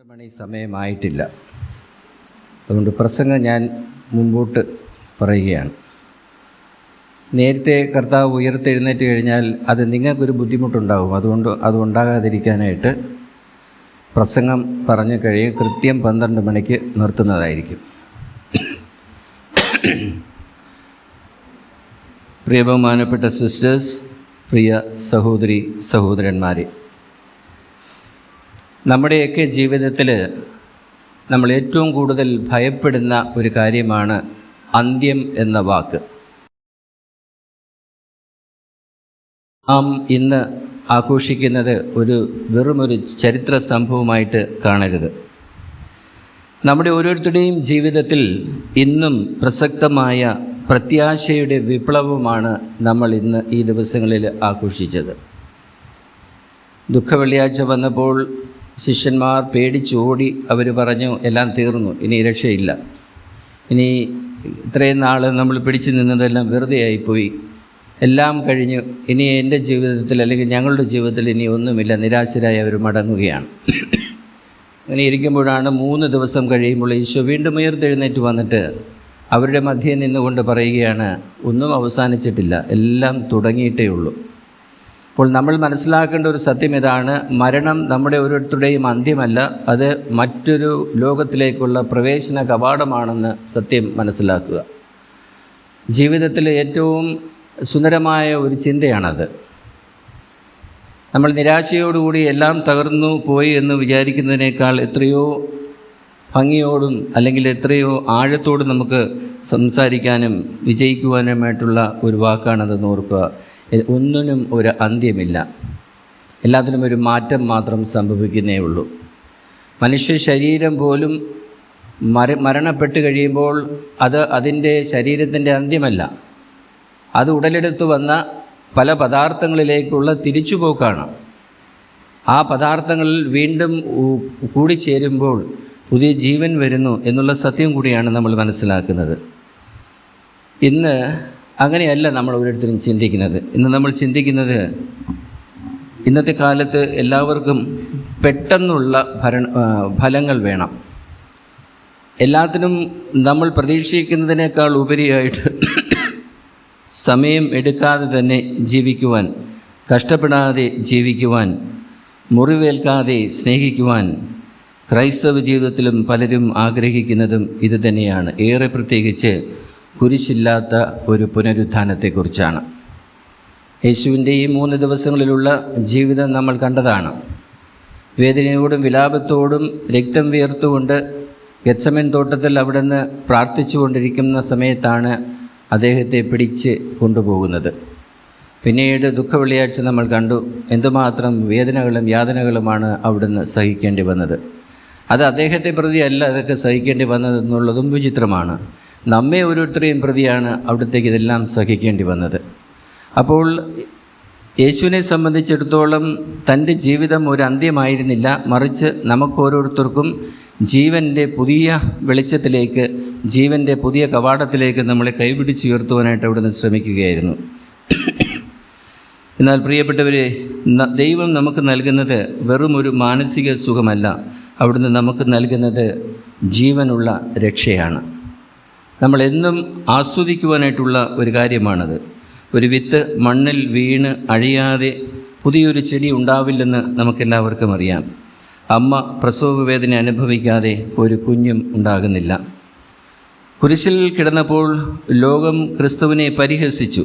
മണി സമയമായിട്ടില്ല. അതുകൊണ്ട് പ്രസംഗം ഞാൻ മുമ്പോട്ട് പറയുകയാണ്. നേരത്തെ കർത്താവ് ഉയർത്തെഴുന്നേറ്റ് കഴിഞ്ഞാൽ അത് നിങ്ങൾക്കൊരു ബുദ്ധിമുട്ടുണ്ടാകും. അതുണ്ടാകാതിരിക്കാനായിട്ട് പ്രസംഗം പറഞ്ഞു കഴിയും കൃത്യം 12 മണിക്ക് നിർത്തുന്നതായിരിക്കും. പ്രിയ ബഹുമാനപ്പെട്ട സിസ്റ്റേഴ്സ്, പ്രിയ സഹോദരി സഹോദരന്മാരെ, നമ്മുടെയൊക്കെ ജീവിതത്തിൽ നമ്മൾ ഏറ്റവും കൂടുതൽ ഭയപ്പെടുന്ന ഒരു കാര്യമാണ് അന്ത്യം എന്ന വാക്ക്. നാം ഇന്ന് ആഘോഷിക്കുന്നത് വെറുമൊരു ചരിത്ര സംഭവമായിട്ട് കാണരുത്. നമ്മുടെ ഓരോരുത്തരുടെയും ജീവിതത്തിൽ ഇന്നും പ്രസക്തമായ പ്രത്യാശയുടെ വിപ്ലവമാണ് നമ്മൾ ഇന്ന് ഈ ദിവസങ്ങളിൽ ആഘോഷിച്ചത്. ദുഃഖവെള്ളിയാഴ്ച വന്നപ്പോൾ ശിഷ്യന്മാർ പേടിച്ചോടി. അവർ പറഞ്ഞു, എല്ലാം തീർന്നു, ഇനി രക്ഷയില്ല, ഇനി ഇത്രയും നാൾ നമ്മൾ പിടിച്ചു നിന്നതെല്ലാം വെറുതെ ആയിപ്പോയി, എല്ലാം കഴിഞ്ഞു, ഇനി എൻ്റെ ജീവിതത്തിൽ അല്ലെങ്കിൽ ഞങ്ങളുടെ ജീവിതത്തിൽ ഇനി ഒന്നുമില്ല, നിരാശരായി അവർ മടങ്ങുകയാണ്. അങ്ങനെ ഇരിക്കുമ്പോഴാണ് 3 ദിവസം കഴിയുമ്പോൾ ഈശോ വീണ്ടും ഉയർത്തെഴുന്നേറ്റ് വന്നിട്ട് അവരുടെ മധ്യേ നിന്നുകൊണ്ട് പറയുകയാണ്, ഒന്നും അവസാനിച്ചിട്ടില്ല, എല്ലാം തുടങ്ങിയിട്ടേ ഉള്ളൂ. അപ്പോൾ നമ്മൾ മനസ്സിലാക്കേണ്ട ഒരു സത്യം ഇതാണ്: മരണം നമ്മുടെ ഓരോരുത്തരുടെയും അന്ത്യമല്ല, അത് മറ്റൊരു ലോകത്തിലേക്കുള്ള പ്രവേശന കവാടമാണെന്ന് സത്യം മനസ്സിലാക്കുക. ജീവിതത്തിലെ ഏറ്റവും സുന്ദരമായ ഒരു ചിന്തയാണത്. നമ്മൾ നിരാശയോടുകൂടി എല്ലാം തകർന്നു പോയി എന്ന് വിചാരിക്കുന്നതിനേക്കാൾ എത്രയോ ഭംഗിയോടും അല്ലെങ്കിൽ എത്രയോ ആഴത്തോടും നമുക്ക് സംസാരിക്കാനും വിജയിക്കുവാനുമായിട്ടുള്ള ഒരു വാക്കാണതെന്ന് ഓർക്കുക. ഒന്നിനും ഒരു അന്ത്യമില്ല, എല്ലാത്തിനും ഒരു മാറ്റം മാത്രം സംഭവിക്കുന്നേ ഉള്ളൂ. മനുഷ്യ ശരീരം പോലും മരണപ്പെട്ട് കഴിയുമ്പോൾ അത് അതിൻ്റെ ശരീരത്തിൻ്റെ അന്ത്യമല്ല, അത് ഉടലെടുത്ത് വന്ന പല പദാർത്ഥങ്ങളിലേക്കുള്ള തിരിച്ചുപോക്കാണ്. ആ പദാർത്ഥങ്ങളിൽ വീണ്ടും കൂടിച്ചേരുമ്പോൾ പുതിയ ജീവൻ വരുന്നു എന്നുള്ള സത്യം കൂടിയാണ് നമ്മൾ മനസ്സിലാക്കുന്നത്. ഇന്ന് അങ്ങനെയല്ല നമ്മൾ ഓരോരുത്തരും ചിന്തിക്കുന്നത്. ഇന്ന് നമ്മൾ ചിന്തിക്കുന്നത്, ഇന്നത്തെ കാലത്ത് എല്ലാവർക്കും പെട്ടെന്നുള്ള ഫലങ്ങൾ വേണം. എല്ലാത്തിനും നമ്മൾ പ്രതീക്ഷിക്കുന്നതിനേക്കാൾ ഉപരിയായിട്ട് സമയം എടുക്കാതെ തന്നെ ജീവിക്കുവാൻ, കഷ്ടപ്പെടാതെ ജീവിക്കുവാൻ, മുറിവേൽക്കാതെ സ്നേഹിക്കുവാൻ ക്രൈസ്തവ ജീവിതത്തിലും പലരും ആഗ്രഹിക്കുന്നതും ഇത് തന്നെയാണ്. ഏറെ പ്രത്യേകിച്ച് കുരിശില്ലാത്ത ഒരു പുനരുത്ഥാനത്തെക്കുറിച്ചാണ്. യേശുവിൻ്റെ ഈ 3 ദിവസങ്ങളിലുള്ള ജീവിതം നമ്മൾ കണ്ടതാണ്. വേദനയോടും വിലാപത്തോടും രക്തം വിയർത്തുകൊണ്ട് ഗെത്സമേൻ തോട്ടത്തിൽ അവിടുന്ന് പ്രാർത്ഥിച്ചു കൊണ്ടിരിക്കുന്ന സമയത്താണ് അദ്ദേഹത്തെ പിടിച്ച് കൊണ്ടുപോകുന്നത്. പിന്നീട് ദുഃഖവെള്ളിയാഴ്ച നമ്മൾ കണ്ടു എന്തുമാത്രം വേദനകളും യാതനകളുമാണ് അവിടുന്ന് സഹിക്കേണ്ടി വന്നത്. അത് അദ്ദേഹത്തെ പ്രതിയല്ല അതൊക്കെ സഹിക്കേണ്ടി വന്നതെന്നുള്ളതും വിചിത്രമാണ്. നമ്മെ ഓരോരുത്തരെയും പ്രതിയാണ് അവിടത്തേക്ക് ഇതെല്ലാം സഹിക്കേണ്ടി വന്നത്. അപ്പോൾ യേശുവിനെ സംബന്ധിച്ചിടത്തോളം തൻ്റെ ജീവിതം ഒരു അന്ത്യമായിരുന്നില്ല, മറിച്ച് നമുക്കോരോരുത്തർക്കും ജീവൻ്റെ പുതിയ വെളിച്ചത്തിലേക്ക്, ജീവൻ്റെ പുതിയ കവാടത്തിലേക്ക് നമ്മളെ കൈപിടിച്ചുയർത്തുവാനായിട്ട് അവിടുന്ന് ശ്രമിക്കുകയായിരുന്നു. എന്നാൽ പ്രിയപ്പെട്ടവരെ, ദൈവം നമുക്ക് നൽകുന്നത് വെറും ഒരു മാനസിക സുഖമല്ല, അവിടുന്ന് നമുക്ക് നൽകുന്നത് ജീവനുള്ള രക്ഷയാണ്. നമ്മളെന്നും ആസ്വദിക്കുവാനായിട്ടുള്ള ഒരു കാര്യമാണത്. ഒരു വിത്ത് മണ്ണിൽ വീണ് അഴിയാതെ പുതിയൊരു ചെടി ഉണ്ടാവില്ലെന്ന് നമുക്കെല്ലാവർക്കും അറിയാം. അമ്മ പ്രസവ വേദന അനുഭവിക്കാതെ ഒരു കുഞ്ഞും ഉണ്ടാകുന്നില്ല. കുരിശിൽ കിടന്നപ്പോൾ ലോകം ക്രിസ്തുവിനെ പരിഹസിച്ചു.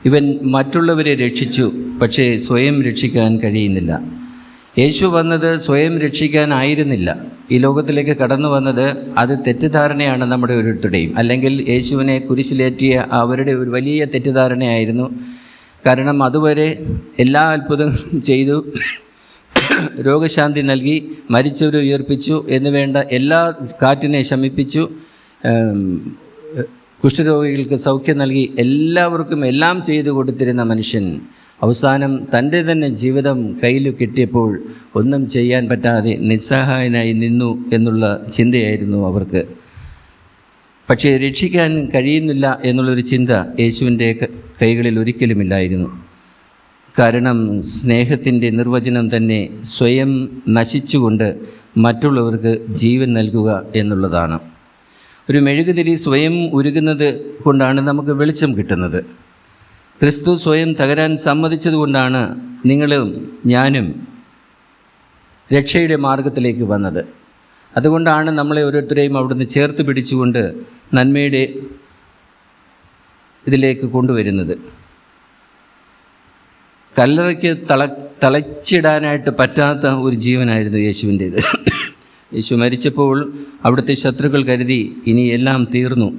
ഇവൻ മറ്റുള്ളവരെ രക്ഷിച്ചു, പക്ഷേ സ്വയം രക്ഷിക്കാൻ കഴിയുന്നില്ല. യേശു വന്നത് സ്വയം രക്ഷിക്കാനായിരുന്നില്ല. ഈ ലോകത്തിലേക്ക് കടന്നു വന്നത് അത് തെറ്റിദ്ധാരണയാണ് നമ്മുടെ ഓരോരുത്തരുടെയും. അല്ലെങ്കിൽ യേശുവിനെ കുരിശിലേറ്റിയ അവരുടെ ഒരു വലിയ തെറ്റിദ്ധാരണയായിരുന്നു. കാരണം അതുവരെ എല്ലാ അത്ഭുതങ്ങളും ചെയ്തു, രോഗശാന്തി നൽകി, മരിച്ചവരെ ഉയർപ്പിച്ചു എന്ന് വേണ്ട എല്ലാ, കാറ്റിനെ ശമിപ്പിച്ചു, കുഷ്ഠരോഗികൾക്ക് സൗഖ്യം നൽകി, എല്ലാവർക്കും എല്ലാം ചെയ്തു കൊടുത്തിരുന്ന മനുഷ്യൻ അവസാനം തൻ്റെ തന്നെ ജീവിതം കയ്യിൽ കിട്ടിയപ്പോൾ ഒന്നും ചെയ്യാൻ പറ്റാതെ നിസ്സഹായനായി നിന്നു എന്നുള്ള ചിന്തയായിരുന്നു അവർക്ക്. പക്ഷേ രക്ഷിക്കാൻ കഴിയുന്നില്ല എന്നുള്ളൊരു ചിന്ത യേശുവിൻ്റെ കൈകളിൽ ഒരിക്കലുമില്ലായിരുന്നു. കാരണം സ്നേഹത്തിൻ്റെ നിർവചനം തന്നെ സ്വയം നശിച്ചുകൊണ്ട് മറ്റുള്ളവർക്ക് ജീവൻ നൽകുക എന്നുള്ളതാണ്. ഒരു മെഴുകുതിരി സ്വയം ഉരുകുന്നത് കൊണ്ടാണ് നമുക്ക് വെളിച്ചം കിട്ടുന്നത്. ക്രിസ്തു സ്വയം തകരാൻ സമ്മതിച്ചതുകൊണ്ടാണ് നിങ്ങളും ഞാനും രക്ഷയുടെ മാർഗത്തിലേക്ക് വന്നത്. അതുകൊണ്ടാണ് നമ്മളെ ഓരോരുത്തരെയും അവിടുന്ന് ചേർത്ത് പിടിച്ചുകൊണ്ട് നന്മയുടെ ഇതിലേക്ക് കൊണ്ടുവരുന്നത്. കല്ലറയ്ക്ക് തളച്ചിടാനായിട്ട് പറ്റാത്ത ഒരു ജീവനായിരുന്നു യേശുവിൻ്റേത്. യേശു മരിച്ചപ്പോൾ അവിടുത്തെ ശത്രുക്കൾ കരുതി ഇനി എല്ലാം തീർന്നു.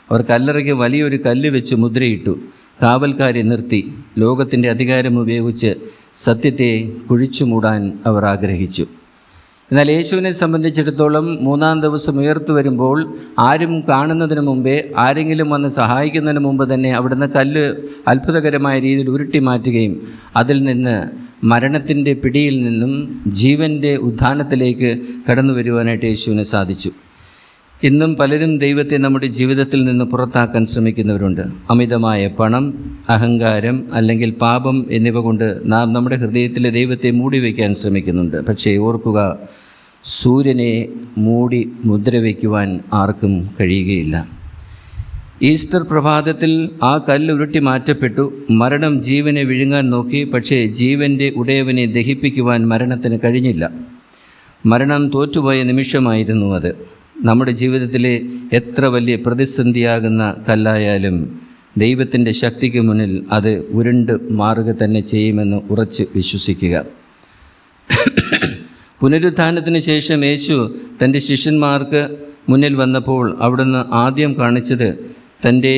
അവർ കല്ലറയ്ക്ക് വലിയൊരു കല്ല് വെച്ച് മുദ്രയിട്ടു. കാവൽക്കാരെ നിർത്തി ലോകത്തിൻ്റെ അധികാരം ഉപയോഗിച്ച് സത്യത്തെ കുഴിച്ചു മൂടാൻ അവർ ആഗ്രഹിച്ചു. എന്നാൽ യേശുവിനെ സംബന്ധിച്ചിടത്തോളം 3-ാം ദിവസം ഉയർത്തു വരുമ്പോൾ ആരും കാണുന്നതിന് മുമ്പേ, ആരെങ്കിലും വന്ന് സഹായിക്കുന്നതിന് മുമ്പ് തന്നെ അവിടുന്ന് കല്ല് അത്ഭുതകരമായ രീതിയിൽ ഉരുട്ടി മാറ്റുകയും അതിൽ നിന്ന് മരണത്തിൻ്റെ പിടിയിൽ നിന്നും ജീവൻ്റെ ഉത്ഥാനത്തിലേക്ക് കടന്നു വരുവാനായിട്ട് യേശുവിന് സാധിച്ചു. ഇന്നും പലരും ദൈവത്തെ നമ്മുടെ ജീവിതത്തിൽ നിന്ന് പുറത്താക്കാൻ ശ്രമിക്കുന്നവരുണ്ട്. അമിതമായ പണം, അഹങ്കാരം അല്ലെങ്കിൽ പാപം എന്നിവ കൊണ്ട് നാം നമ്മുടെ ഹൃദയത്തിലെ ദൈവത്തെ മൂടി വയ്ക്കാൻ ശ്രമിക്കുന്നുണ്ട്. പക്ഷേ ഓർക്കുക, സൂര്യനെ മൂടി മുദ്ര വയ്ക്കുവാൻ ആർക്കും കഴിയുകയില്ല. ഈസ്റ്റർ പ്രഭാതത്തിൽ ആ കല്ല് ഉരുട്ടി മാറ്റപ്പെട്ടു. മരണം ജീവനെ വിഴുങ്ങാൻ നോക്കി. പക്ഷേ ജീവൻ്റെ ഉടയവനെ ദഹിപ്പിക്കുവാൻ മരണത്തിന് കഴിഞ്ഞില്ല. മരണം തോറ്റുപോയ നിമിഷമായിരുന്നു അത്. നമ്മുടെ ജീവിതത്തിലെ എത്ര വലിയ പ്രതിസന്ധിയാകുന്ന കല്ലായാലും ദൈവത്തിൻ്റെ ശക്തിക്ക് മുന്നിൽ അത് ഉരുണ്ട് മാറുക തന്നെ ചെയ്യുമെന്ന് ഉറച്ച് വിശ്വസിക്കുക. പുനരുത്ഥാനത്തിന് ശേഷം യേശു തൻ്റെ ശിഷ്യന്മാർക്ക് മുന്നിൽ വന്നപ്പോൾ അവിടുന്ന് ആദ്യം കാണിച്ചത് തൻ്റെ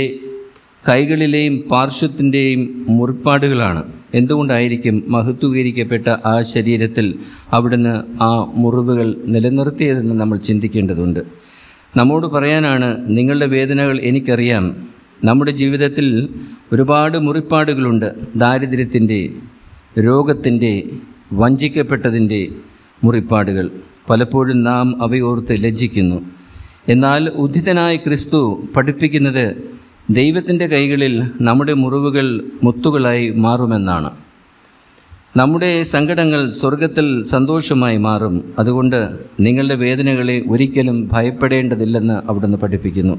കൈകളിലെയും പാർശ്വത്തിൻ്റെയും മുറിപ്പാടുകളാണ്. എന്തുകൊണ്ടായിരിക്കും മഹത്വീകരിക്കപ്പെട്ട ആ ശരീരത്തിൽ അവിടുന്ന് ആ മുറിവുകൾ നിലനിർത്തിയതെന്ന് നമ്മൾ ചിന്തിക്കേണ്ടതുണ്ട്. നമ്മോട് പറയാനാണ്, നിങ്ങളുടെ വേദനകൾ എനിക്കറിയാം. നമ്മുടെ ജീവിതത്തിൽ ഒരുപാട് മുറിപ്പാടുകളുണ്ട്. ദാരിദ്ര്യത്തിൻ്റെ, രോഗത്തിൻ്റെ, വഞ്ചിക്കപ്പെട്ടതിൻ്റെ മുറിപ്പാടുകൾ. പലപ്പോഴും നാം അവയോർത്ത് ലജ്ജിക്കുന്നു. എന്നാൽ ഉദ്ധിതനായ ക്രിസ്തു പഠിപ്പിക്കുന്നത് ദൈവത്തിൻ്റെ കൈകളിൽ നമ്മുടെ മുറിവുകൾ മുത്തുകളായി മാറുമെന്നാണ്. നമ്മുടെ സങ്കടങ്ങൾ സ്വർഗത്തിൽ സന്തോഷമായി മാറും. അതുകൊണ്ട് നിങ്ങളുടെ വേദനകളെ ഒരിക്കലും ഭയപ്പെടേണ്ടതില്ലെന്ന് അവിടുന്ന് പഠിപ്പിക്കുന്നു.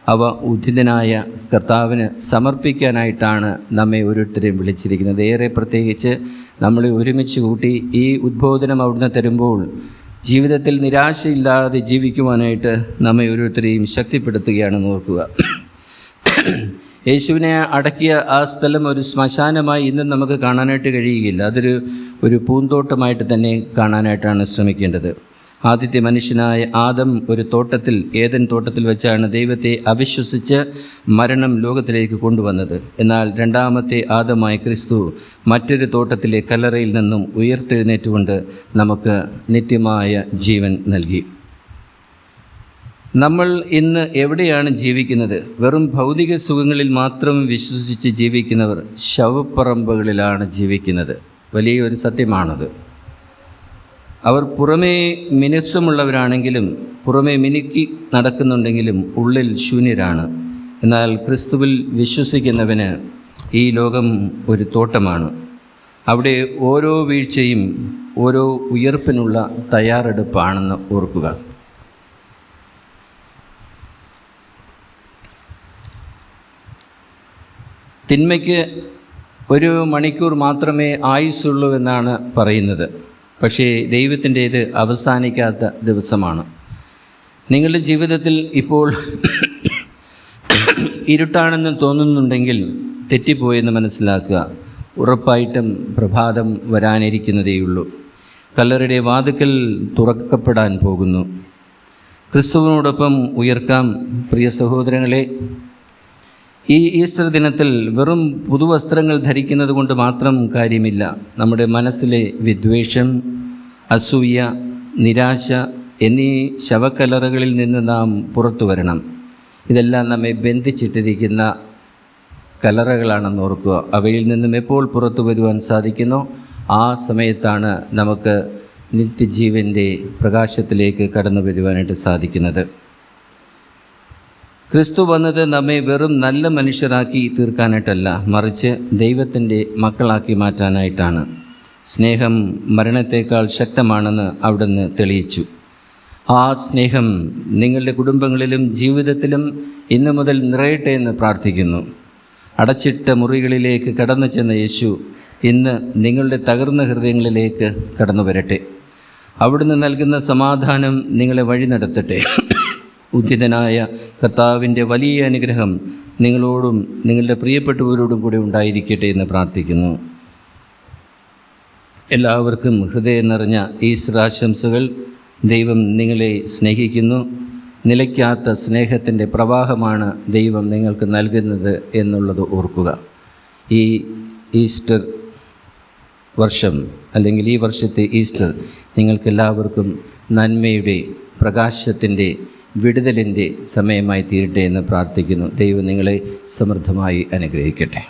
അവ ഉദ്ധിതനായ കർത്താവിന് സമർപ്പിക്കാനായിട്ടാണ് നമ്മെ ഓരോരുത്തരെയും വിളിച്ചിരിക്കുന്നത്. ഏറെ പ്രത്യേകിച്ച് നമ്മളെ ഒരുമിച്ച് കൂട്ടി ഈ ഉദ്ബോധനം അവിടുന്ന് തരുമ്പോൾ ജീവിതത്തിൽ നിരാശയില്ലാതെ ജീവിക്കുവാനായിട്ട് നമ്മെ ഓരോരുത്തരെയും ശക്തിപ്പെടുത്തുകയാണെന്ന് ഓർക്കുക. യേശുവിനെ അടക്കിയ ആ സ്ഥലം ഒരു ശ്മശാനമായി ഇന്നും നമുക്ക് കാണാനായിട്ട് കഴിയുകയില്ല. അതൊരു പൂന്തോട്ടമായിട്ട് തന്നെ കാണാനായിട്ടാണ് ശ്രമിക്കേണ്ടത്. ആദ്യത്തെ മനുഷ്യനായ ആദം ഒരു തോട്ടത്തിൽ, ഏദൻ തോട്ടത്തിൽ വെച്ചാണ് ദൈവത്തെ അവിശ്വസിച്ച് മരണം ലോകത്തിലേക്ക് കൊണ്ടുവന്നത്. എന്നാൽ രണ്ടാമത്തെ ആദമായ ക്രിസ്തു മറ്റൊരു തോട്ടത്തിലെ കല്ലറയിൽ നിന്നും ഉയർത്തെഴുന്നേറ്റുകൊണ്ട് നമുക്ക് നിത്യമായ ജീവൻ നൽകി. നമ്മൾ ഇന്ന് എവിടെയാണ് ജീവിക്കുന്നത്? വെറും ഭൗതിക സുഖങ്ങളിൽ മാത്രം വിശ്വസിച്ച് ജീവിക്കുന്നവർ ശവപ്പറമ്പുകളിലാണ് ജീവിക്കുന്നത്. വലിയൊരു സത്യമാണത്. അവർ പുറമേ മിനുസമുള്ളവരാണെങ്കിലും, പുറമേ മിനുക്കി നടക്കുന്നുണ്ടെങ്കിലും ഉള്ളിൽ ശൂന്യരാണ്. എന്നാൽ ക്രിസ്തുവിൽ വിശ്വസിക്കുന്നവന് ഈ ലോകം ഒരു തോട്ടമാണ്. അവിടെ ഓരോ വീഴ്ചയും ഓരോ ഉയർപ്പിനുള്ള തയ്യാറെടുപ്പാണെന്ന് ഓർക്കുക. തിന്മയ്ക്ക് 1 മണിക്കൂർ മാത്രമേ ആയുസ്സുള്ളൂ എന്നാണ് പറയുന്നത്. പക്ഷേ ദൈവത്തിൻ്റേത് അവസാനിക്കാത്ത ദിവസമാണ്. നിങ്ങളുടെ ജീവിതത്തിൽ ഇപ്പോൾ ഇരുട്ടാണെന്ന് തോന്നുന്നുണ്ടെങ്കിൽ തെറ്റിപ്പോയെന്ന് മനസ്സിലാക്കുക. ഉറപ്പായിട്ടും പ്രഭാതം വരാനിരിക്കുന്നതേയുള്ളൂ. കല്ലറയുടെ വാതിക്കൽ തുറക്കപ്പെടാൻ പോകുന്നു. ക്രിസ്തുവിനോടൊപ്പം ഉയർക്കാം. പ്രിയ സഹോദരങ്ങളെ, ഈ ഈസ്റ്റർ ദിനത്തിൽ വെറും പുതുവസ്ത്രങ്ങൾ ധരിക്കുന്നത് കൊണ്ട് മാത്രം കാര്യമില്ല. നമ്മുടെ മനസ്സിലെ വിദ്വേഷം, അസൂയ, നിരാശ എന്നീ ശവക്കല്ലറകളിൽ നിന്ന് നാം പുറത്തു വരണം. ഇതെല്ലാം നമ്മെ ബന്ധിച്ചിട്ടിരിക്കുന്ന കല്ലറകളാണെന്ന് ഓർക്കുക. അവയിൽ നിന്നും എപ്പോൾ പുറത്തു വരുവാൻ സാധിക്കുന്നോ ആ സമയത്താണ് നമുക്ക് നിത്യജീവൻ്റെ പ്രകാശത്തിലേക്ക് കടന്നു വരുവാനായിട്ട് സാധിക്കുന്നത്. ക്രിസ്തു വന്നത് നമ്മെ വെറും നല്ല മനുഷ്യരാക്കി തീർക്കാനായിട്ടല്ല, മറിച്ച് ദൈവത്തിൻ്റെ മക്കളാക്കി മാറ്റാനായിട്ടാണ്. സ്നേഹം മരണത്തേക്കാൾ ശക്തമാണെന്ന് അവിടുന്ന് തെളിയിച്ചു. ആ സ്നേഹം നിങ്ങളുടെ കുടുംബങ്ങളിലും ജീവിതത്തിലും ഇന്നു മുതൽ നിറയട്ടെ എന്ന് പ്രാർത്ഥിക്കുന്നു. അടച്ചിട്ട മുറികളിലേക്ക് കടന്നു ചെന്ന യേശു ഇന്ന് നിങ്ങളുടെ തകർന്ന ഹൃദയങ്ങളിലേക്ക് കടന്നു വരട്ടെ. അവിടുന്ന് നൽകുന്ന സമാധാനം നിങ്ങളെ വഴി നടത്തട്ടെ. ഉദ്ധിതനായ കർത്താവിൻ്റെ വലിയ അനുഗ്രഹം നിങ്ങളോടും നിങ്ങളുടെ പ്രിയപ്പെട്ടവരോടും കൂടി ഉണ്ടായിരിക്കട്ടെ എന്ന് പ്രാർത്ഥിക്കുന്നു. എല്ലാവർക്കും ഹൃദയം നിറഞ്ഞ ഈസ്റ്റർ ആശംസകൾ. ദൈവം നിങ്ങളെ സ്നേഹിക്കുന്നു. നിലയ്ക്കാത്ത സ്നേഹത്തിൻ്റെ പ്രവാഹമാണ് ദൈവം നിങ്ങൾക്ക് നൽകുന്നത് എന്നുള്ളത് ഓർക്കുക. ഈ ഈസ്റ്റർ വർഷം അല്ലെങ്കിൽ ഈ വർഷത്തെ ഈസ്റ്റർ നിങ്ങൾക്കെല്ലാവർക്കും നന്മയുടെ, പ്രകാശത്തിൻ്റെ, വിടുതലിൻ്റെ സമയമായി തീരട്ടെ എന്ന് പ്രാർത്ഥിക്കുന്നു. ദൈവം നിങ്ങളെ സമൃദ്ധമായി അനുഗ്രഹിക്കട്ടെ.